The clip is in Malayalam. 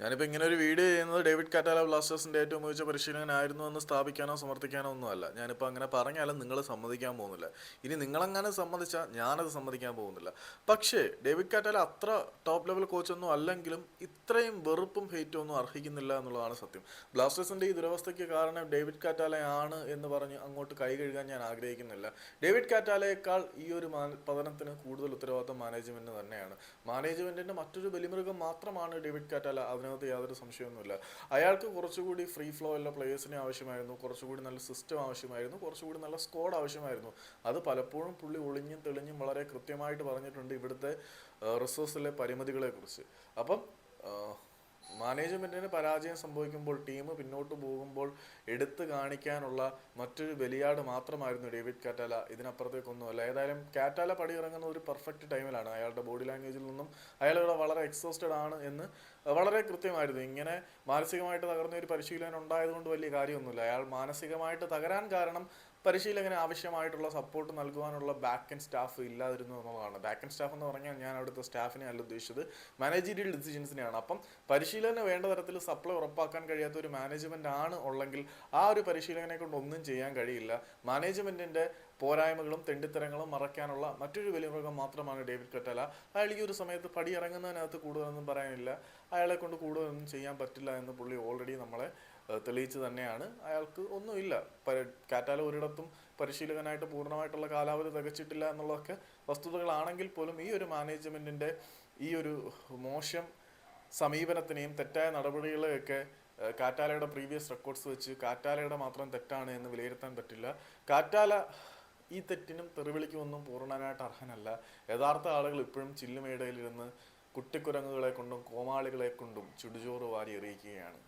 ഞാനിപ്പോൾ ഇങ്ങനെ ഒരു വീഡിയോ ചെയ്യുന്നത് ഡേവിഡ് കാറ്റാല ബ്ലാസ്റ്റേഴ്സിന്റെ ഏറ്റവും മികച്ച പരിശീലകനായിരുന്നു എന്ന് സ്ഥാപിക്കാനോ സമർത്ഥിക്കാനോ ഒന്നുമല്ല. ഞാനിപ്പോൾ അങ്ങനെ പറഞ്ഞാലും നിങ്ങൾ സമ്മതിക്കാൻ പോകുന്നില്ല. ഇനി നിങ്ങളങ്ങനെ സമ്മതിച്ചാൽ ഞാനത് സമ്മതിക്കാൻ പോകുന്നില്ല. പക്ഷേ ഡേവിഡ് കാറ്റാല അത്ര ടോപ്പ് ലെവൽ കോച്ചൊന്നും അല്ലെങ്കിലും ഇത്രയും വെറുപ്പും ഹെയ്റ്റും ഒന്നും അർഹിക്കുന്നില്ല എന്നുള്ളതാണ് സത്യം. ബ്ലാസ്റ്റേഴ്സിന്റെ ഈ ദുരവസ്ഥയ്ക്ക് കാരണം ഡേവിഡ് കാറ്റാലയാണ് എന്ന് പറഞ്ഞ് അങ്ങോട്ട് കൈ കഴുകാൻ ഞാൻ ആഗ്രഹിക്കുന്നില്ല. ഡേവിഡ് കാറ്റാലയേക്കാൾ ഈ ഒരു പതനത്തിന് കൂടുതൽ ഉത്തരവാദിത്വം മാനേജ്മെന്റിന് തന്നെയാണ്. മാനേജ്മെന്റിന്റെ മറ്റൊരു ബലിമൃഗം മാത്രമാണ് ഡേവിഡ് കാറ്റാല. അതിനകത്ത് യാതൊരു സംശയമൊന്നുമില്ല. അയാൾക്ക് കുറച്ചുകൂടി ഫ്രീ ഫ്ലോ ഉള്ള പ്ലേയേഴ്സിനെ ആവശ്യമായിരുന്നു, കുറച്ചുകൂടി നല്ല സിസ്റ്റം ആവശ്യമായിരുന്നു, കുറച്ചുകൂടി നല്ല സ്ക്വാഡ് ആവശ്യമായിരുന്നു. അത് പലപ്പോഴും പുള്ളി ഒളിഞ്ഞും തെളിഞ്ഞും വളരെ കൃത്യമായിട്ട് പറഞ്ഞിട്ടുണ്ട് ഇവിടുത്തെ റിസോഴ്സിലെ പരിമിതികളെ കുറിച്ച്. അപ്പം മാനേജ്മെന്റിന് പരാജയം സംഭവിക്കുമ്പോൾ, ടീം പിന്നോട്ട് പോകുമ്പോൾ എടുത്തു കാണിക്കാനുള്ള മറ്റൊരു ബലിയാട് മാത്രമായിരുന്നു ഡേവിഡ് കാറ്റാല. ഇതിനപ്പുറത്തേക്കൊന്നുമല്ല. ഏതായാലും കാറ്റാല പടിയിറങ്ങുന്ന ഒരു പെർഫെക്റ്റ് ടൈമിലാണ്. അയാളുടെ ബോഡി ലാംഗ്വേജിൽ നിന്നും അയാൾ ഇവിടെ വളരെ എക്സോസ്റ്റഡ് ആണ് എന്ന് വളരെ കൃത്യമായിരുന്നു. ഇങ്ങനെ മാനസികമായിട്ട് തകർന്ന ഒരു പരിശീലകൻ ഉണ്ടായതുകൊണ്ട് വലിയ കാര്യമൊന്നുമില്ല. അയാൾ മാനസികമായിട്ട് തകരാൻ കാരണം പരിശീലകന് ആവശ്യമായിട്ടുള്ള സപ്പോർട്ട് നൽകുവാനുള്ള ബാക്ക് ആൻഡ് സ്റ്റാഫ് ഇല്ലാതിരുന്നു എന്നുള്ളതാണ്. ബാക്ക് ആൻഡ് സ്റ്റാഫ് എന്ന് പറഞ്ഞാൽ ഞാൻ അവിടുത്തെ സ്റ്റാഫിനെ അല്ല ഉദ്ദേശിച്ചത്, മാനേജീരിയൽ ഡിസിഷൻസിനെയാണ്. അപ്പം പരിശീലകന് വേണ്ട തരത്തിൽ സപ്ലൈ ഉറപ്പാക്കാൻ കഴിയാത്ത ഒരു മാനേജ്മെന്റ് ആണ് ഉള്ളെങ്കിൽ ആ ഒരു പരിശീലകനെ കൊണ്ട് ഒന്നും ചെയ്യാൻ കഴിയില്ല. മാനേജ്മെന്റിന്റെ പോരായ്മകളും തെണ്ടിത്തരങ്ങളും മറയ്ക്കാനുള്ള മറ്റൊരു വലിയ മൃഗം മാത്രമാണ് ഡേവിഡ് കാറ്റാല. അയാൾ ഈ ഒരു സമയത്ത് പടിയിറങ്ങുന്നതിനകത്ത് കൂടുതലൊന്നും പറയാനില്ല. അയാളെ കൊണ്ട് കൂടുതലൊന്നും ചെയ്യാൻ പറ്റില്ല എന്ന് പുള്ളി ഓൾറെഡി നമ്മളെ തെളിയിച്ച് തന്നെയാണ്. അയാൾക്ക് ഒന്നുമില്ല. കാറ്റാല ഒരിടത്തും പരിശീലകനായിട്ട് പൂർണ്ണമായിട്ടുള്ള കാലാവധി തികച്ചിട്ടില്ല എന്നുള്ളതൊക്കെ വസ്തുതകളാണെങ്കിൽ പോലും ഈ ഒരു മാനേജ്മെന്റിന്റെ ഈ ഒരു മോശം സമീപനത്തിനെയും തെറ്റായ നടപടികളെയൊക്കെ കാറ്റാലയുടെ പ്രീവിയസ് റെക്കോർഡ്സ് വെച്ച് കാറ്റാലയുടെ മാത്രം തെറ്റാണ് എന്ന് വിലയിരുത്താൻ പറ്റില്ല. കാറ്റാല ഈ തെറ്റിനും തെറിവിളിക്കുമൊന്നും പൂർണ്ണനായിട്ട് അർഹനല്ല. യഥാർത്ഥ ആളുകൾ ഇപ്പോഴും ചില്ലുമേടയിലിരുന്ന് കുട്ടിക്കുരങ്ങുകളെ കൊണ്ടും കോമാളികളെ കൊണ്ടും ചുടുചോറ് വാരി എറിയിക്കുകയാണ്.